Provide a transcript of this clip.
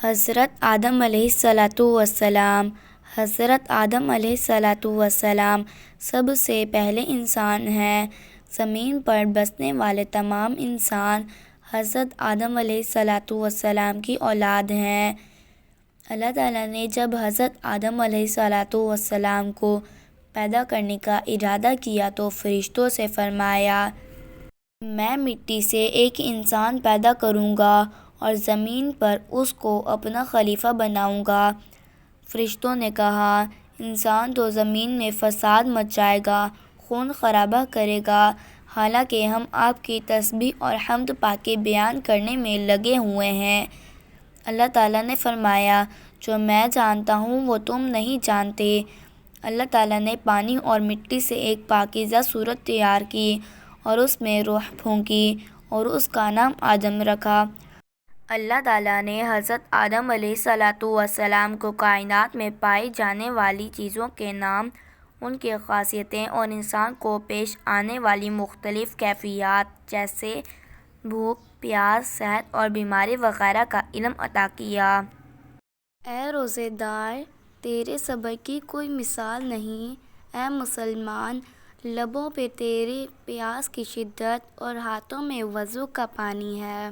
حضرت آدم علیہ السلام حضرت آدم علیہ السلام سب سے پہلے انسان ہیں۔ زمین پر بسنے والے تمام انسان حضرت آدم علیہ السلام کی اولاد ہیں۔ اللہ تعالیٰ نے جب حضرت آدم علیہ السلام کو پیدا کرنے کا ارادہ کیا تو فرشتوں سے فرمایا، میں مٹی سے ایک انسان پیدا کروں گا اور زمین پر اس کو اپنا خلیفہ بناؤں گا۔ فرشتوں نے کہا، انسان تو زمین میں فساد مچائے گا، خون خرابہ کرے گا، حالانکہ ہم آپ کی تسبیح اور حمد پاک بیان کرنے میں لگے ہوئے ہیں۔ اللہ تعالیٰ نے فرمایا، جو میں جانتا ہوں وہ تم نہیں جانتے۔ اللہ تعالیٰ نے پانی اور مٹی سے ایک پاکیزہ صورت تیار کی اور اس میں روح پھونکی اور اس کا نام آدم رکھا۔ اللہ تعالیٰ نے حضرت آدم علیہ السلام کو کائنات میں پائی جانے والی چیزوں کے نام، ان کی خاصیتیں اور انسان کو پیش آنے والی مختلف کیفیات جیسے بھوک، پیاس، صحت اور بیماری وغیرہ کا علم عطا کیا۔ اے روزے دار، تیرے صبر کی کوئی مثال نہیں۔ اے مسلمان، لبوں پہ تیرے پیاس کی شدت اور ہاتھوں میں وضو کا پانی ہے۔